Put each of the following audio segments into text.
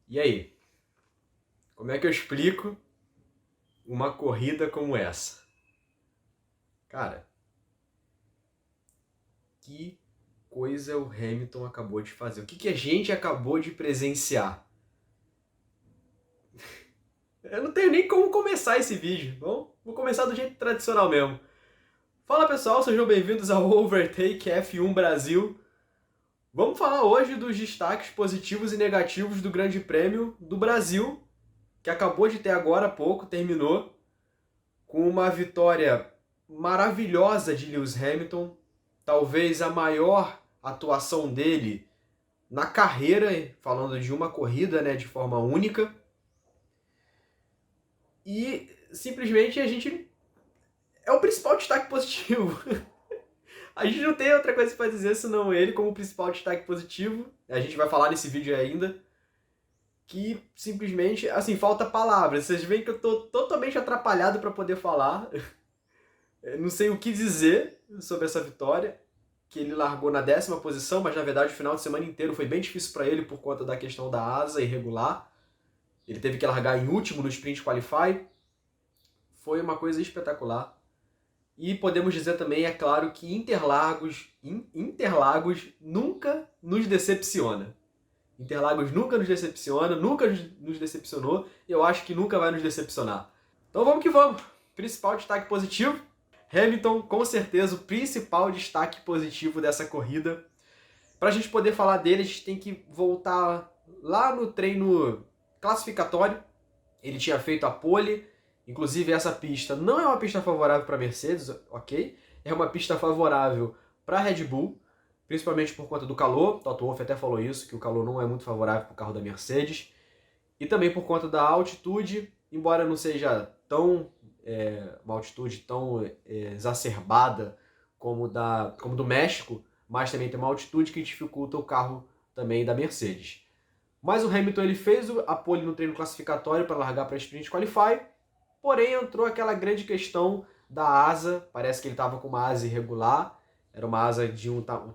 E aí? Como é que eu explico uma corrida como essa? Cara, que coisa o Hamilton acabou de fazer? O que a gente acabou de presenciar? Eu não tenho nem como começar esse vídeo. Bom, vou começar do jeito tradicional mesmo. Fala pessoal, sejam bem-vindos ao Overtake F1 Brasil. Vamos falar hoje dos destaques positivos e negativos do Grande Prêmio do Brasil, que acabou de ter agora há pouco, terminou com uma vitória maravilhosa de Lewis Hamilton, talvez a maior atuação dele na carreira, falando de uma corrida, né, de forma única. E simplesmente a gente é o principal destaque positivo. A gente não tem outra coisa para dizer senão ele como principal destaque positivo. A gente vai falar nesse vídeo ainda. Que simplesmente, assim, falta palavras. Vocês veem que eu tô totalmente atrapalhado para poder falar. Eu não sei o que dizer sobre essa vitória. Que ele largou na 10ª posição, mas na verdade o final de semana inteiro foi bem difícil para ele por conta da questão da asa irregular. Ele teve que largar em último no Sprint Qualify. Foi uma coisa espetacular. E podemos dizer também, é claro, que Interlagos nunca nos decepciona. Interlagos nunca nos decepciona, nunca nos decepcionou e eu acho que nunca vai nos decepcionar. Então vamos que vamos. Principal destaque positivo. Hamilton, com certeza, o principal destaque positivo dessa corrida. Para a gente poder falar dele, a gente tem que voltar lá no treino classificatório. Ele tinha feito a pole, inclusive essa pista não é uma pista favorável para a Mercedes, ok? É uma pista favorável para a Red Bull, principalmente por conta do calor. Toto Wolff até falou isso, que o calor não é muito favorável para o carro da Mercedes. E também por conta da altitude, embora não seja tão uma altitude tão exacerbada como do México, mas também tem uma altitude que dificulta o carro também da Mercedes. Mas o Hamilton ele fez a pole no treino classificatório para largar para a Sprint Qualify, porém entrou aquela grande questão da asa, parece que ele estava com uma asa irregular, era uma asa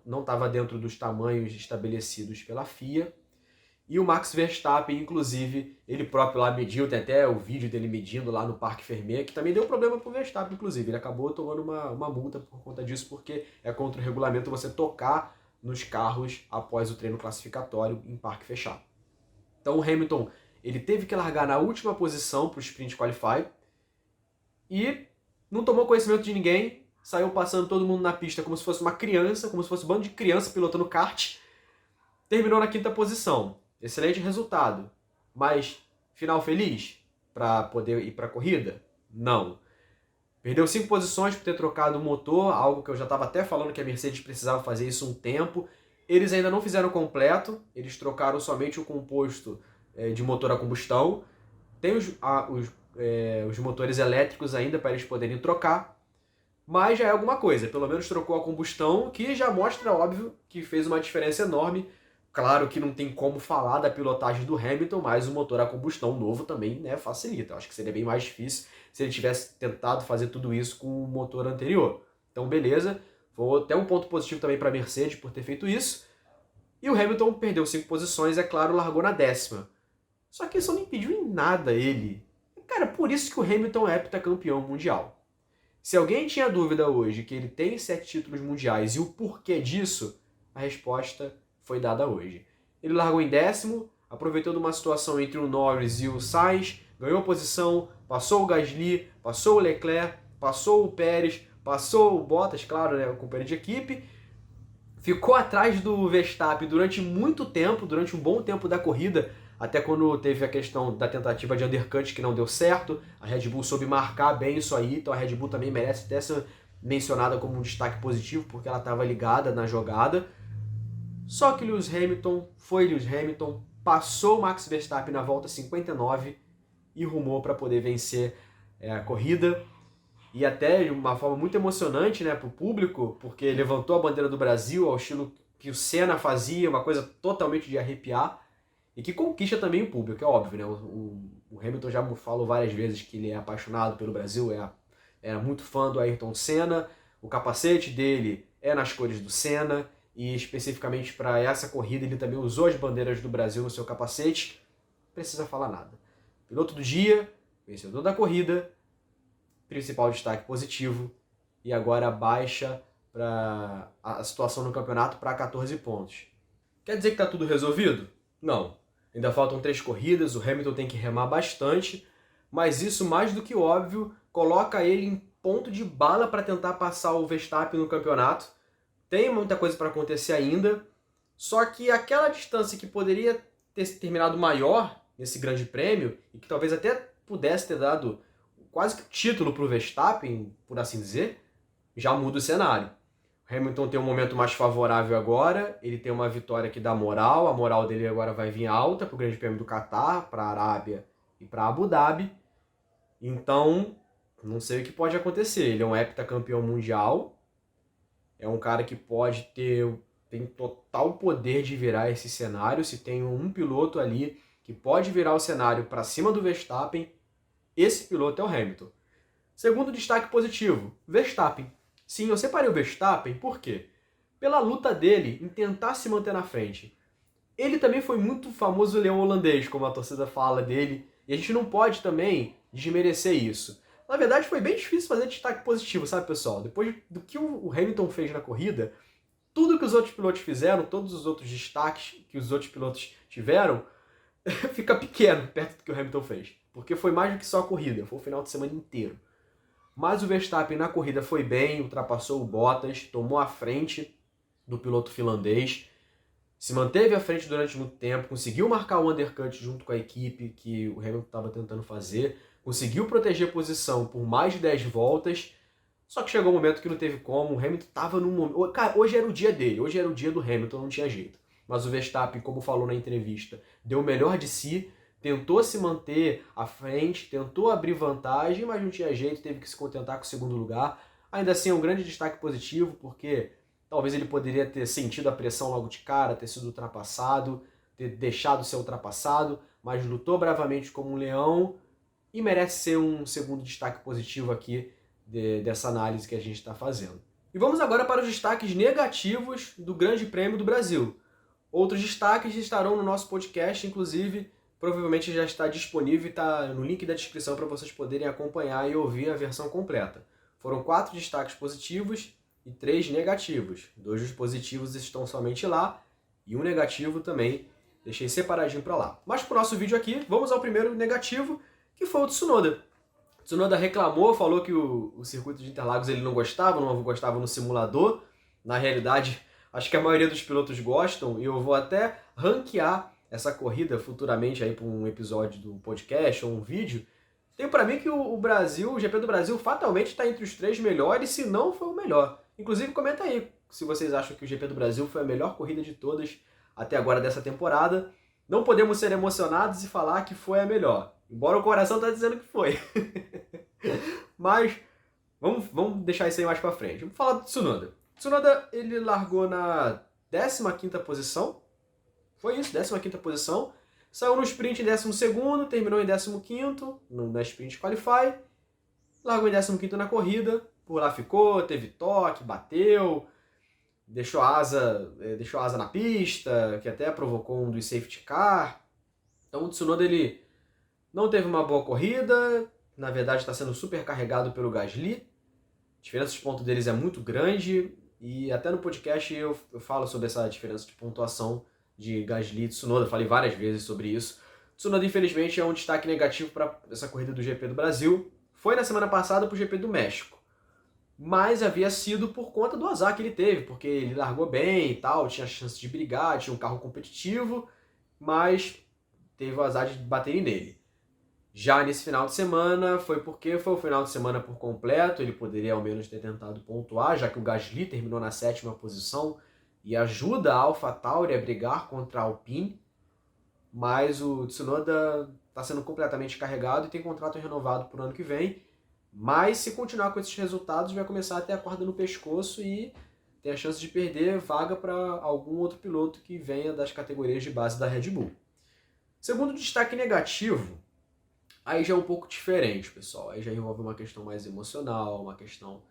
não estava dentro dos tamanhos estabelecidos pela FIA, e o Max Verstappen, inclusive, ele próprio lá mediu, tem até o vídeo dele medindo lá no Parque Fermé, que também deu problema pro Verstappen, inclusive. Ele acabou tomando uma multa por conta disso, porque é contra o regulamento você tocar nos carros após o treino classificatório em parque fechado. Então o Hamilton, ele teve que largar na última posição pro Sprint Qualify e não tomou conhecimento de ninguém, saiu passando todo mundo na pista como se fosse uma criança, como se fosse um bando de criança pilotando kart, terminou na 5ª posição. Excelente resultado, mas final feliz para poder ir para a corrida? Não. Perdeu 5 posições por ter trocado o motor, algo que eu já estava até falando que a Mercedes precisava fazer isso um tempo. Eles ainda não fizeram completo, eles trocaram somente o composto de motor a combustão. Tem os motores elétricos ainda para eles poderem trocar, mas já é alguma coisa. Pelo menos trocou a combustão, que já mostra, óbvio, que fez uma diferença enorme. Claro que não tem como falar da pilotagem do Hamilton, mas o motor a combustão novo também, né, facilita. Eu acho que seria bem mais difícil se ele tivesse tentado fazer tudo isso com o motor anterior. Então, beleza. Foi até um ponto positivo também para a Mercedes por ter feito isso. E o Hamilton perdeu 5 posições, é claro, largou na 10ª. Só que isso não impediu em nada ele. Cara, por isso que o Hamilton é heptacampeão mundial. Se alguém tinha dúvida hoje que ele tem 7 títulos mundiais e o porquê disso, a resposta foi dada hoje. Ele largou em 10º, aproveitou de uma situação entre o Norris e o Sainz, ganhou posição, passou o Gasly, passou o Leclerc, passou o Pérez, passou o Bottas, claro, né, o companheiro de equipe, ficou atrás do Verstappen durante muito tempo, durante um bom tempo da corrida, até quando teve a questão da tentativa de undercut que não deu certo. A Red Bull soube marcar bem isso aí, então a Red Bull também merece até ser mencionada como um destaque positivo, porque ela estava ligada na jogada. Só que Lewis Hamilton, passou o Max Verstappen na volta 59 e rumou para poder vencer a corrida. E até de uma forma muito emocionante, né, para o público, porque levantou a bandeira do Brasil ao estilo que o Senna fazia, uma coisa totalmente de arrepiar, e que conquista também o público, é óbvio, né? O Hamilton já falou várias vezes que ele é apaixonado pelo Brasil, é muito fã do Ayrton Senna, o capacete dele é nas cores do Senna, e especificamente para essa corrida ele também usou as bandeiras do Brasil no seu capacete. precisa falar nada. Piloto do dia, vencedor da corrida, principal destaque positivo, e agora baixa a situação no campeonato para 14 pontos. Quer dizer que está tudo resolvido? Não. Ainda faltam 3 corridas, o Hamilton tem que remar bastante, mas isso, mais do que óbvio, coloca ele em ponto de bala para tentar passar o Verstappen no campeonato. Tem muita coisa para acontecer ainda, só que aquela distância que poderia ter terminado maior nesse grande prêmio, e que talvez até pudesse ter dado quase que título para o Verstappen, por assim dizer, já muda o cenário. O Hamilton tem um momento mais favorável agora, ele tem uma vitória que dá moral, a moral dele agora vai vir alta para o Grande Prêmio do Catar, para a Arábia e para Abu Dhabi. Então, não sei o que pode acontecer. Ele é um heptacampeão mundial, é um cara que tem total poder de virar esse cenário. Se tem um piloto ali que pode virar o cenário para cima do Verstappen, esse piloto é o Hamilton. Segundo destaque positivo, Verstappen. Sim, eu separei o Verstappen, por quê? Pela luta dele em tentar se manter na frente. Ele também foi muito famoso leão holandês, como a torcida fala dele, e a gente não pode também desmerecer isso. Na verdade, foi bem difícil fazer destaque positivo, sabe, pessoal? Depois do que o Hamilton fez na corrida, tudo que os outros pilotos fizeram, todos os outros destaques que os outros pilotos tiveram, fica pequeno perto do que o Hamilton fez. Porque foi mais do que só a corrida, foi o final de semana inteiro. Mas o Verstappen na corrida foi bem, ultrapassou o Bottas, tomou a frente do piloto finlandês, se manteve à frente durante muito tempo, conseguiu marcar o undercut junto com a equipe que o Hamilton estava tentando fazer, conseguiu proteger a posição por mais de 10 voltas, só que chegou um momento que não teve como, o Hamilton estava num momento... Cara, hoje era o dia dele, hoje era o dia do Hamilton, não tinha jeito. Mas o Verstappen, como falou na entrevista, deu o melhor de si, tentou se manter à frente, tentou abrir vantagem, mas não tinha jeito, teve que se contentar com o segundo lugar. Ainda assim é um grande destaque positivo, porque talvez ele poderia ter sentido a pressão logo de cara, ter sido ultrapassado, ter deixado ser ultrapassado, mas lutou bravamente como um leão e merece ser um segundo destaque positivo aqui dessa análise que a gente está fazendo. E vamos agora para os destaques negativos do Grande Prêmio do Brasil. Outros destaques estarão no nosso podcast, inclusive provavelmente já está disponível e está no link da descrição para vocês poderem acompanhar e ouvir a versão completa. Foram 4 destaques positivos e 3 negativos. 2 dos positivos estão somente lá e um negativo também deixei separadinho para lá. Mas para o nosso vídeo aqui, vamos ao primeiro negativo, que foi o Tsunoda. O Tsunoda reclamou, falou que o circuito de Interlagos ele não gostava no simulador. Na realidade, acho que a maioria dos pilotos gostam e eu vou até ranquear essa corrida futuramente aí para um episódio do podcast ou um vídeo. Tenho para mim que o GP do Brasil fatalmente está entre os 3 melhores, se não foi o melhor. Inclusive, comenta aí se vocês acham que o GP do Brasil foi a melhor corrida de todas até agora dessa temporada. Não podemos ser emocionados e falar que foi a melhor, embora o coração tá dizendo que foi. Mas vamos deixar isso aí mais para frente. Vamos falar do Tsunoda. Tsunoda, ele largou na 15ª posição. Foi isso, 15ª posição. Saiu no sprint em 12º, terminou em 15º, na sprint qualify. Largou em 15º na corrida, por lá ficou, teve toque, bateu, deixou a asa na pista, que até provocou um dos safety car. Então o Tsunoda ele não teve uma boa corrida, na verdade está sendo super carregado pelo Gasly. A diferença de ponto deles é muito grande e até no podcast eu falo sobre essa diferença de pontuação de Gasly e Tsunoda, falei várias vezes sobre isso. Tsunoda, infelizmente, é um destaque negativo para essa corrida do GP do Brasil. Foi na semana passada para o GP do México, mas havia sido por conta do azar que ele teve, porque ele largou bem e tal, tinha chance de brigar, tinha um carro competitivo, mas teve o azar de baterem nele. Já nesse final de semana, foi porque foi o final de semana por completo, ele poderia ao menos ter tentado pontuar, já que o Gasly terminou na 7ª posição, e ajuda a AlphaTauri a brigar contra a Alpine, mas o Tsunoda está sendo completamente carregado e tem contrato renovado para o ano que vem, mas se continuar com esses resultados vai começar a ter a corda no pescoço e tem a chance de perder vaga para algum outro piloto que venha das categorias de base da Red Bull. Segundo destaque negativo, aí já é um pouco diferente, pessoal, aí já envolve uma questão mais emocional, uma questão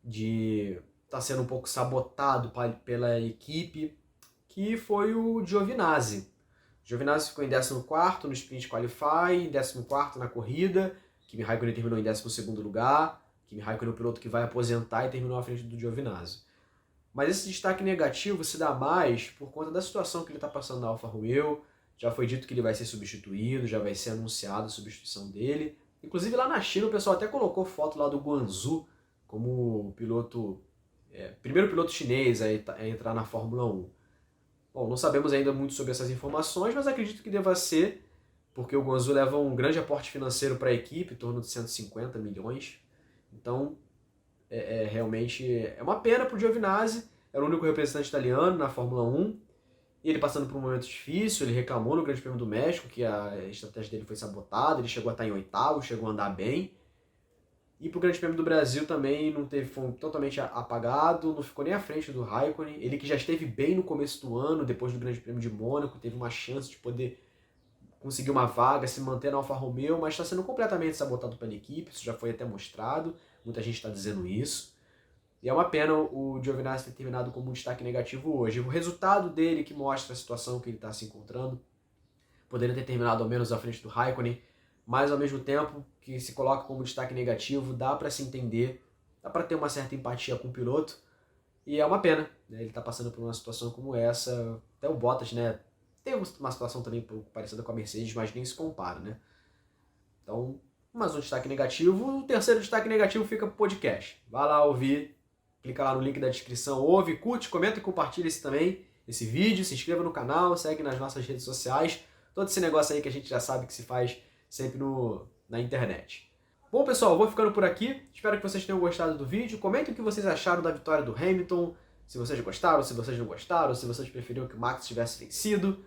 de está sendo um pouco sabotado pela equipe, que foi o Giovinazzi. Giovinazzi ficou em 14º no Sprint Qualify, em 14º na corrida, Kimi Raikkonen terminou em 12º lugar, Kimi Raikkonen é o piloto que vai aposentar e terminou à frente do Giovinazzi. Mas esse destaque negativo se dá mais por conta da situação que ele está passando na Alfa Romeo. Já foi dito que ele vai ser substituído, já vai ser anunciada a substituição dele. Inclusive lá na China o pessoal até colocou foto lá do Guanzu como piloto, primeiro piloto chinês a entrar na Fórmula 1. Bom, não sabemos ainda muito sobre essas informações, mas acredito que deva ser, porque o Guanzu leva um grande aporte financeiro para a equipe, em torno de 150 milhões. Então, realmente é uma pena para o Giovinazzi, era o único representante italiano na Fórmula 1, e ele passando por um momento difícil, ele reclamou no Grande Prêmio do México que a estratégia dele foi sabotada, ele chegou a estar em oitavo, chegou a andar bem. E pro Grande Prêmio do Brasil também não teve, foi totalmente apagado, não ficou nem à frente do Raikkonen. Ele que já esteve bem no começo do ano, depois do Grande Prêmio de Mônaco, teve uma chance de poder conseguir uma vaga, se manter na Alfa Romeo, mas está sendo completamente sabotado pela equipe, isso já foi até mostrado, muita gente está dizendo isso. E é uma pena o Giovinazzi ter terminado como um destaque negativo hoje. O resultado dele que mostra a situação que ele está se encontrando, poderia ter terminado ao menos à frente do Raikkonen, mas ao mesmo tempo que se coloca como destaque negativo, dá para se entender, dá para ter uma certa empatia com o piloto, e é uma pena, né? Ele está passando por uma situação como essa. Até o Bottas, né, tem uma situação também parecida com a Mercedes, mas nem se compara, né? Então, mais um destaque negativo. O terceiro destaque negativo fica pro podcast. Vai lá ouvir, clica lá no link da descrição, ouve, curte, comenta e compartilha esse vídeo, se inscreva no canal, segue nas nossas redes sociais, todo esse negócio aí que a gente já sabe que se faz sempre na internet. Bom, pessoal, vou ficando por aqui. Espero que vocês tenham gostado do vídeo. Comentem o que vocês acharam da vitória do Hamilton, se vocês gostaram, se vocês não gostaram, se vocês preferiam que o Max tivesse vencido.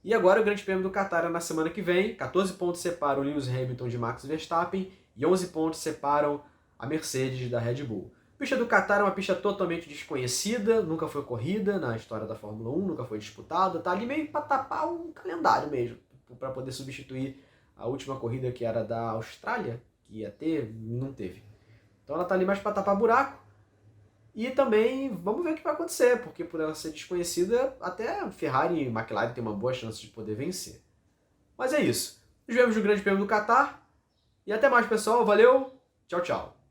E agora o Grande Prêmio do Qatar é na semana que vem. 14 pontos separam o Lewis Hamilton de Max Verstappen e 11 pontos separam a Mercedes da Red Bull. A pista do Qatar é uma pista totalmente desconhecida, nunca foi corrida na história da Fórmula 1, nunca foi disputada, tá ali meio para tapar um calendário mesmo, para poder substituir a última corrida que era da Austrália, que ia ter, não teve. Então ela tá ali mais para tapar buraco. E também vamos ver o que vai acontecer, porque por ela ser desconhecida, até Ferrari e McLaren tem uma boa chance de poder vencer. Mas é isso. Nos vemos no Grande Prêmio do Qatar. E até mais, pessoal. Valeu. Tchau, tchau.